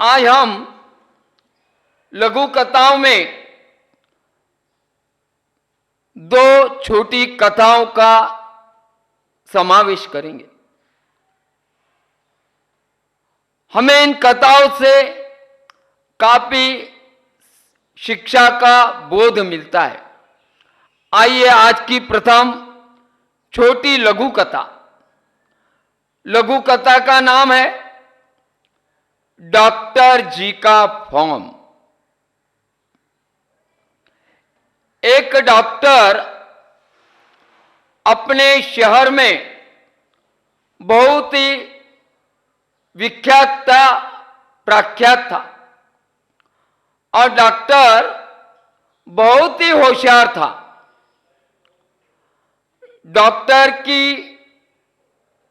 आज हम लघु कथाओं में दो छोटी कथाओं का समावेश करेंगे। हमें इन कथाओं से काफी शिक्षा का बोध मिलता है। आइए आज की प्रथम छोटी लघु कथा। लघु कथा का नाम है डॉक्टर जी का फॉर्म। एक डॉक्टर अपने शहर में बहुत ही विख्यात था, प्रख्यात था, और डॉक्टर बहुत ही होशियार था। डॉक्टर की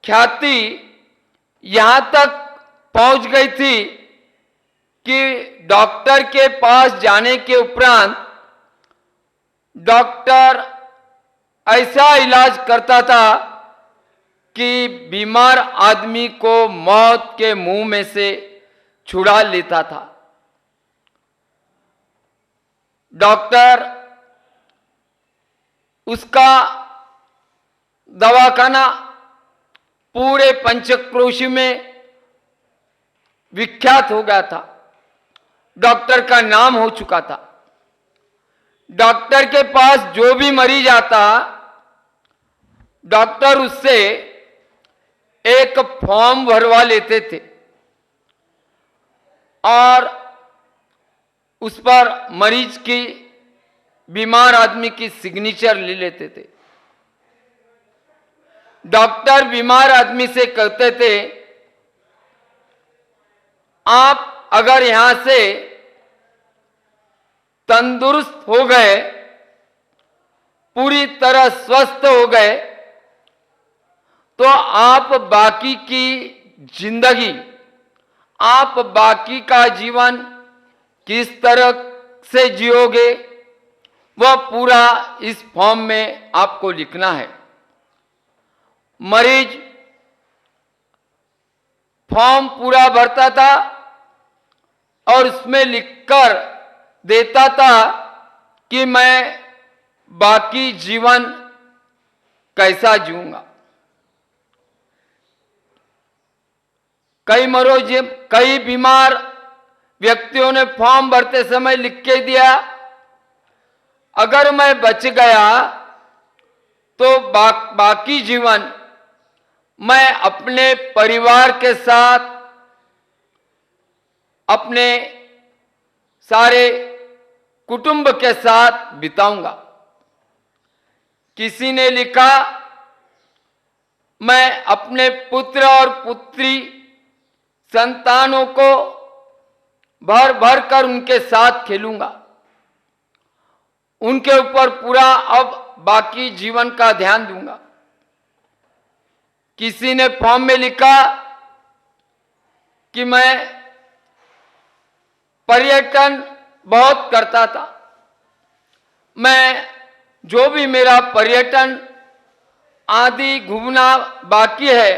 ख्याति यहां तक पहुंच गई थी कि डॉक्टर के पास जाने के उपरांत डॉक्टर ऐसा इलाज करता था कि बीमार आदमी को मौत के मुंह में से छुड़ा लेता था। डॉक्टर उसका दवाखाना पूरे पंचक्रोशी में विख्यात हो गया था। डॉक्टर का नाम हो चुका था। डॉक्टर के पास जो भी मरीज आता, डॉक्टर उससे एक फॉर्म भरवा लेते थे और उस पर मरीज की, बीमार आदमी की सिग्नेचर ले लेते थे। डॉक्टर बीमार आदमी से कहते थे, आप अगर यहां से तंदुरुस्त हो गए, पूरी तरह स्वस्थ हो गए, तो आप बाकी की जिंदगी, आप बाकी का जीवन किस तरह से जियोगे, वह पूरा इस फॉर्म में आपको लिखना है। मरीज फॉर्म पूरा भरता था और उसमें लिखकर देता था कि मैं बाकी जीवन कैसा जीऊंगा। कई बीमार व्यक्तियों ने फॉर्म भरते समय लिख के दिया, अगर मैं बच गया तो बाकी जीवन मैं अपने परिवार के साथ, अपने सारे कुटुंब के साथ बिताऊंगा। किसी ने लिखा, मैं अपने पुत्र और पुत्री संतानों को भर भर कर उनके साथ खेलूंगा, उनके ऊपर पूरा अब बाकी जीवन का ध्यान दूंगा। किसी ने फॉर्म में लिखा कि मैं पर्यटन बहुत करता था, मैं जो भी मेरा पर्यटन आदि घूमना बाकी है,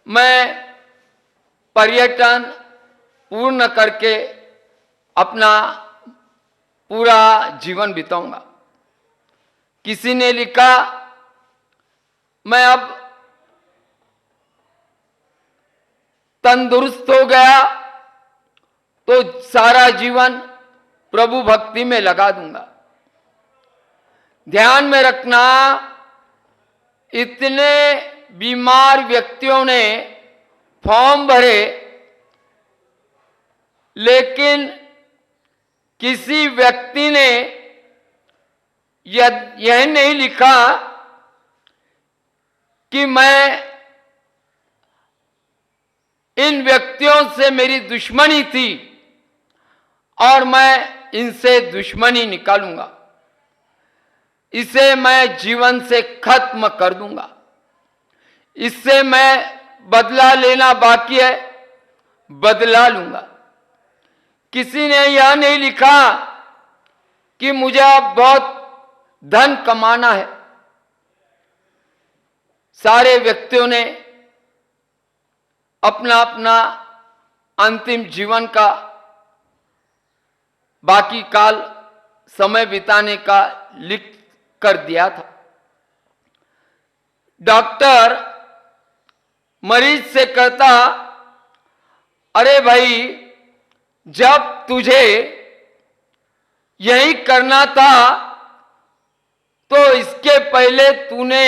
मैं पर्यटन पूर्ण करके अपना पूरा जीवन बिताऊंगा। किसी ने लिखा, मैं अब तंदुरुस्त हो गया तो सारा जीवन प्रभु भक्ति में लगा दूंगा। ध्यान में रखना, इतने बीमार व्यक्तियों ने फॉर्म भरे, लेकिन किसी व्यक्ति ने यह नहीं लिखा कि मैं, इन व्यक्तियों से मेरी दुश्मनी थी और मैं इनसे दुश्मनी निकालूंगा, इसे मैं जीवन से खत्म कर दूंगा, इससे मैं बदला लेना बाकी है, बदला लूंगा। किसी ने यह नहीं लिखा कि मुझे अब बहुत धन कमाना है। सारे व्यक्तियों ने अपना अपना अंतिम जीवन का बाकी काल समय बिताने का लिख कर दिया था। डॉक्टर मरीज से कहता, अरे भाई, जब तुझे यही करना था तो इसके पहले तूने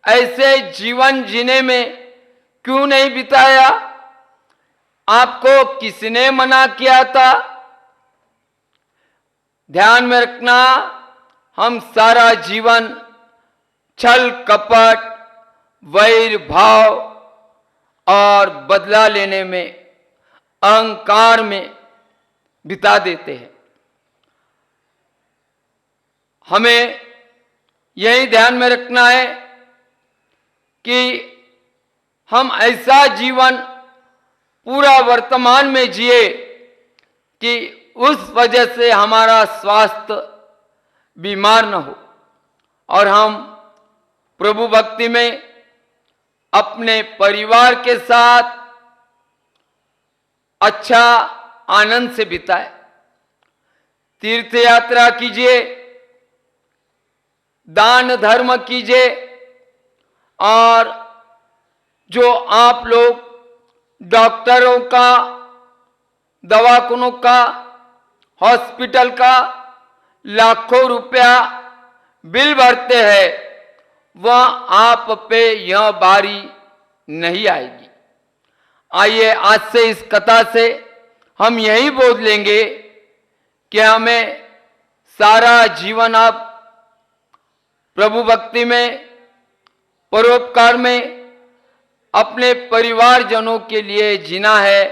ऐसे जीवन जीने में क्यों नहीं बिताया? आपको किसने मना किया था? ध्यान में रखना, हम सारा जीवन छल कपट, वैर भाव और बदला लेने में, अहंकार में बिता देते हैं। हमें यही ध्यान में रखना है कि हम ऐसा जीवन पूरा वर्तमान में जिए कि उस वजह से हमारा स्वास्थ्य बीमार न हो और हम प्रभु भक्ति में अपने परिवार के साथ अच्छा आनंद से बिताए। तीर्थ यात्रा कीजिए, दान धर्म कीजिए और जो आप लोग डॉक्टरों का, दवाखानों का, हॉस्पिटल का लाखों रुपया बिल भरते हैं, वह आप पे यह बारी नहीं आएगी। आइए आज से इस कथा से हम यही बोध लेंगे कि हमें सारा जीवन आप प्रभु भक्ति में, परोपकार में, अपने परिवारजनों के लिए जीना है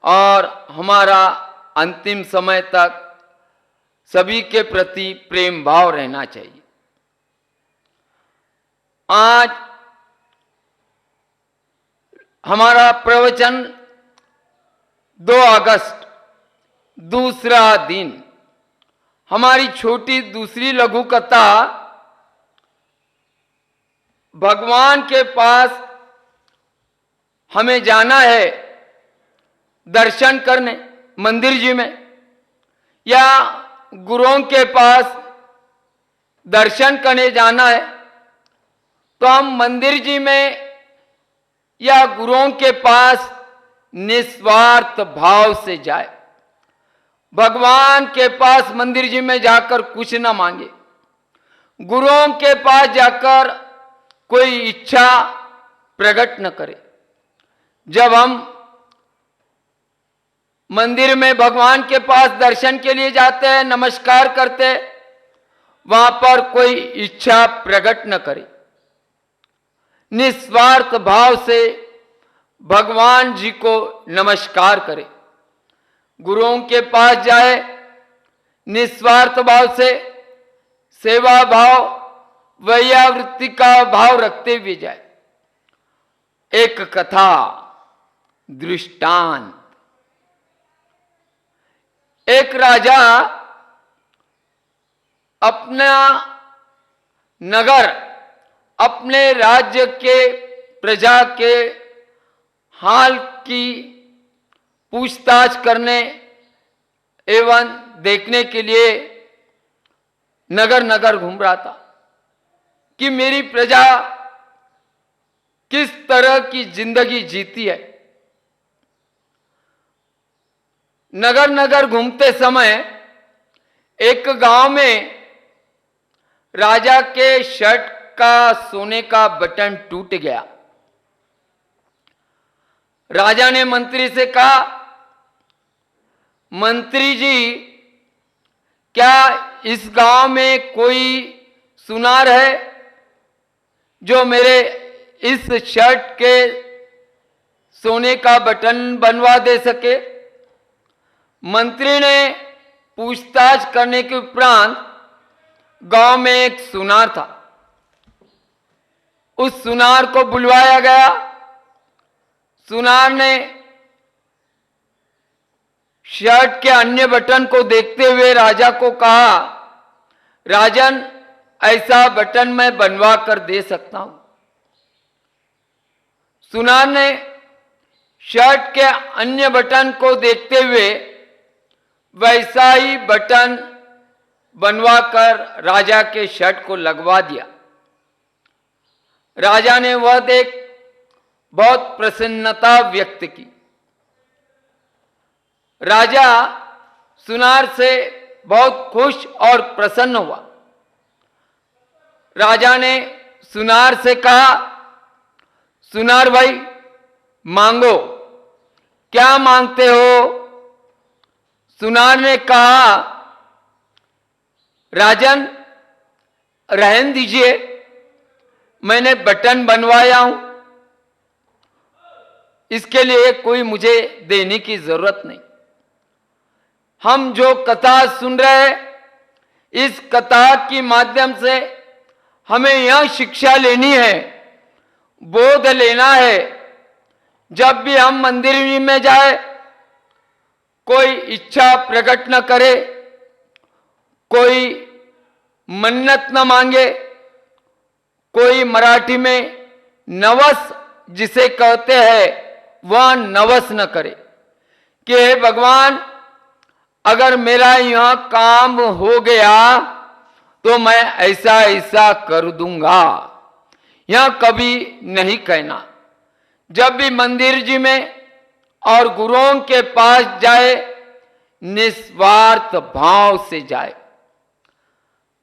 और हमारा अंतिम समय तक सभी के प्रति प्रेम भाव रहना चाहिए। आज हमारा प्रवचन 2 अगस्त, दूसरा दिन, हमारी छोटी दूसरी लघु कथा भगवान के पास हमें जाना है दर्शन करने मंदिर जी में, या गुरुओं के पास दर्शन करने जाना है, तो हम मंदिर जी में या गुरुओं के पास निस्वार्थ भाव से जाए। भगवान के पास मंदिर जी में जाकर कुछ न मांगे, गुरुओं के पास जाकर कोई इच्छा प्रकट न करे। जब हम मंदिर में भगवान के पास दर्शन के लिए जाते हैं, नमस्कार करते हैं, वहां पर कोई इच्छा प्रकट न करे, निस्वार्थ भाव से भगवान जी को नमस्कार करे। गुरुओं के पास जाए, निस्वार्थ भाव से सेवा भाव, वैयावृत्ति का भाव रखते हुए जाए। एक कथा, दृष्टांत। एक राजा अपना नगर, अपने राज्य के प्रजा के हाल की पूछताछ करने एवं देखने के लिए नगर नगर घूम रहा था कि मेरी प्रजा किस तरह की जिंदगी जीती है। नगर नगर घूमते समय एक गांव में राजा के शर्ट का सोने का बटन टूट गया। राजा ने मंत्री से कहा, मंत्री जी, क्या इस गांव में कोई सुनार है जो मेरे इस शर्ट के सोने का बटन बनवा दे सके? मंत्री ने पूछताछ करने के उपरांत गांव में एक सुनार था। उस सुनार को बुलवाया गया। सुनार ने शर्ट के अन्य बटन को देखते हुए राजा को कहा, राजन, ऐसा बटन मैं बनवा कर दे सकता हूं। सुनार ने शर्ट के अन्य बटन को देखते हुए वैसा ही बटन बनवाकर राजा के शर्ट को लगवा दिया। राजा ने वह देख बहुत प्रसन्नता व्यक्त की। राजा सुनार से बहुत खुश और प्रसन्न हुआ। राजा ने सुनार से कहा, सुनार भाई मांगो, क्या मांगते हो? सुनार ने कहा, राजन रहने दीजिए, मैंने बटन बनवाया हूं, इसके लिए कोई मुझे देने की जरूरत नहीं। हम जो कथा सुन रहे हैं, इस कथा के माध्यम से हमें यह शिक्षा लेनी है, बोध लेना है। जब भी हम मंदिर में जाए, कोई इच्छा प्रकट न करे, कोई मन्नत न मांगे, कोई मराठी में नवस जिसे कहते हैं वह नवस न करे कि हे भगवान, अगर मेरा यह काम हो गया तो मैं ऐसा ऐसा कर दूंगा, यह कभी नहीं कहना। जब भी मंदिर जी में और गुरुओं के पास जाए, निस्वार्थ भाव से जाए।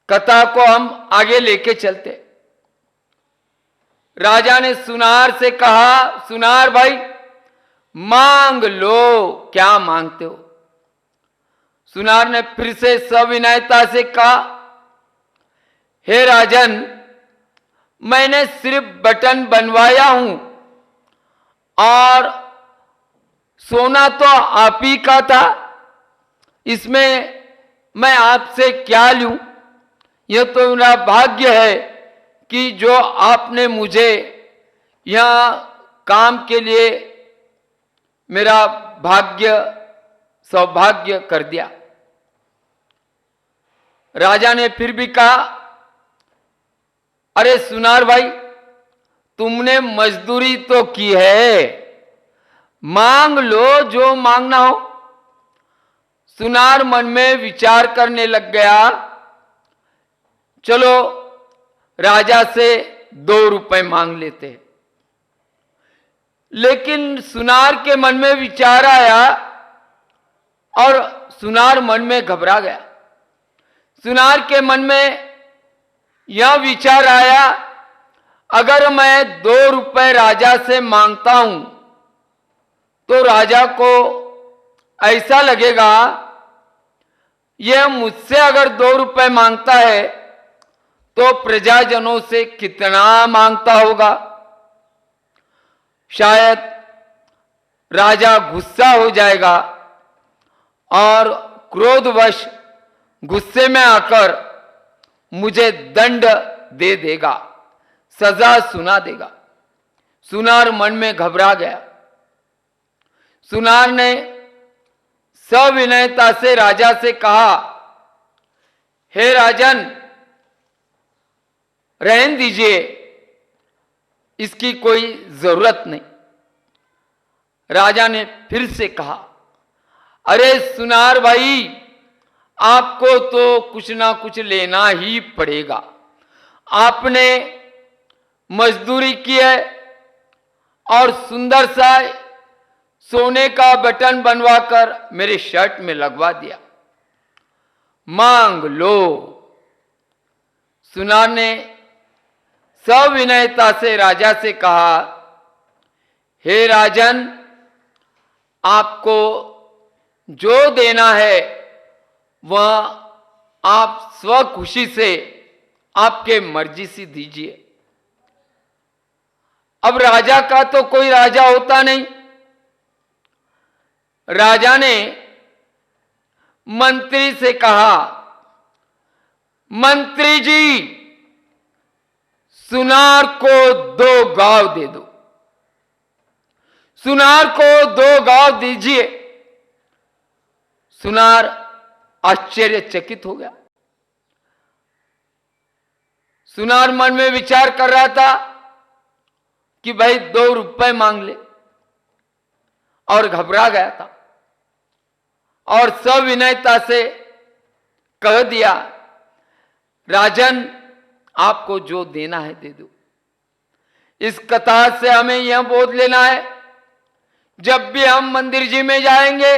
कथा को हम आगे लेके चलते। राजा ने सुनार से कहा, सुनार भाई मांग लो, क्या मांगते हो? सुनार ने फिर से सविनयता से कहा, हे राजन, मैंने सिर्फ बटन बनवाया हूं और सोना तो आप ही का था, इसमें मैं आपसे क्या लूं? यह तो मेरा भाग्य है कि जो आपने मुझे यह काम के लिए मेरा भाग्य सौभाग्य कर दिया। राजा ने फिर भी कहा, अरे सुनार भाई, तुमने मजदूरी तो की है, मांग लो जो मांगना हो। सुनार मन में विचार करने लग गया, चलो राजा से 2 रुपए मांग लेते। लेकिन सुनार के मन में विचार आया और सुनार मन में घबरा गया। सुनार के मन में यह विचार आया, अगर मैं 2 रुपए राजा से मांगता हूं तो राजा को ऐसा लगेगा, यह मुझसे अगर 2 रुपए मांगता है तो प्रजाजनों से कितना मांगता होगा। शायद राजा गुस्सा हो जाएगा और क्रोधवश गुस्से में आकर मुझे दंड दे देगा, सजा सुना देगा। सुनार मन में घबरा गया। सुनार ने सविनयता से राजा से कहा, हे राजन रहने दीजिए, इसकी कोई जरूरत नहीं। राजा ने फिर से कहा, अरे सुनार भाई, आपको तो कुछ ना कुछ लेना ही पड़ेगा। आपने मजदूरी की है और सुंदर सा सोने का बटन बनवाकर मेरे शर्ट में लगवा दिया, मांग लो। सुनार ने सविनयता से राजा से कहा, हे राजन, आपको जो देना है वह आप स्वखुशी से आपके मर्जी से दीजिए। अब राजा का तो कोई राजा होता नहीं। राजा ने मंत्री से कहा, मंत्री जी, सुनार को 2 गांव दे दो, सुनार को 2 गांव दीजिए। सुनार आश्चर्यचकित हो गया। सुनार मन में विचार कर रहा था कि भाई 2 रुपए मांग ले, और घबरा गया था और सविनयता से कह दिया, राजन आपको जो देना है दे दो। इस कथा से हमें यह बोध लेना है, जब भी हम मंदिर जी में जाएंगे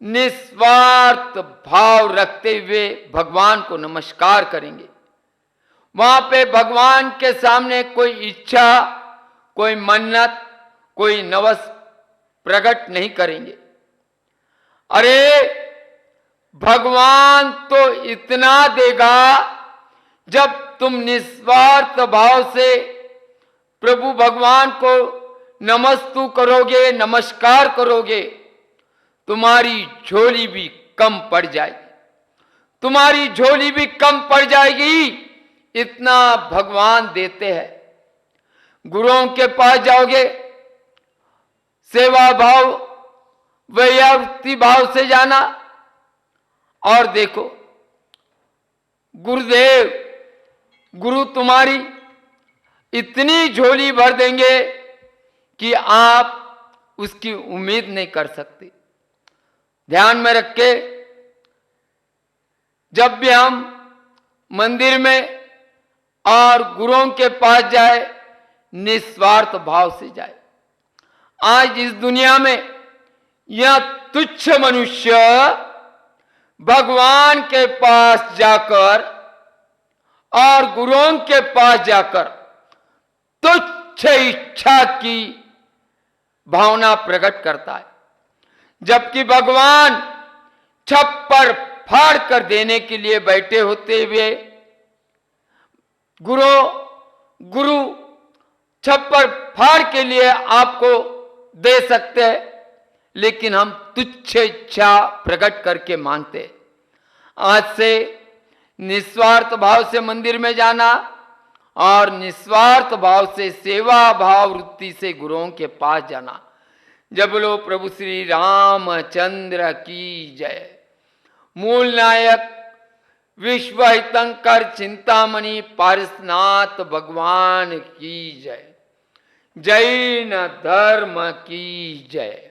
निस्वार्थ भाव रखते हुए भगवान को नमस्कार करेंगे। वहां पे भगवान के सामने कोई इच्छा, कोई मन्नत, कोई नवस प्रकट नहीं करेंगे। अरे भगवान तो इतना देगा जब तुम निस्वार्थ भाव से प्रभु भगवान को नमस्तु करोगे, नमस्कार करोगे, तुम्हारी झोली भी कम पड़ जाएगी, तुम्हारी झोली भी कम पड़ जाएगी। इतना भगवान देते हैं। गुरुओं के पास जाओगे, सेवा भाव, वैयावृत्ति भाव से जाना और देखो गुरुदेव, गुरु तुम्हारी इतनी झोली भर देंगे कि आप उसकी उम्मीद नहीं कर सकते। ध्यान में रख के जब भी हम मंदिर में और गुरुओं के पास जाए, निस्वार्थ भाव से जाए। आज इस दुनिया में यह तुच्छ मनुष्य भगवान के पास जाकर और गुरुओं के पास जाकर तुच्छ इच्छा की भावना प्रकट करता है, जबकि भगवान छप्पर फाड़ कर देने के लिए बैठे होते हुए गुरु छप्पर फाड़ के लिए आपको दे सकते हैं, लेकिन हम तुच्छ इच्छा प्रकट करके मांगते हैं। आज से निस्वार्थ भाव से मंदिर में जाना और निस्वार्थ भाव से सेवा भाव वृत्ति से गुरुओं के पास जाना। जब बोलो प्रभु श्री रामचंद्र की जय। मूल नायक विश्व हितंकर चिंतामणि पारसनाथ भगवान की जय। जैन धर्म की जय।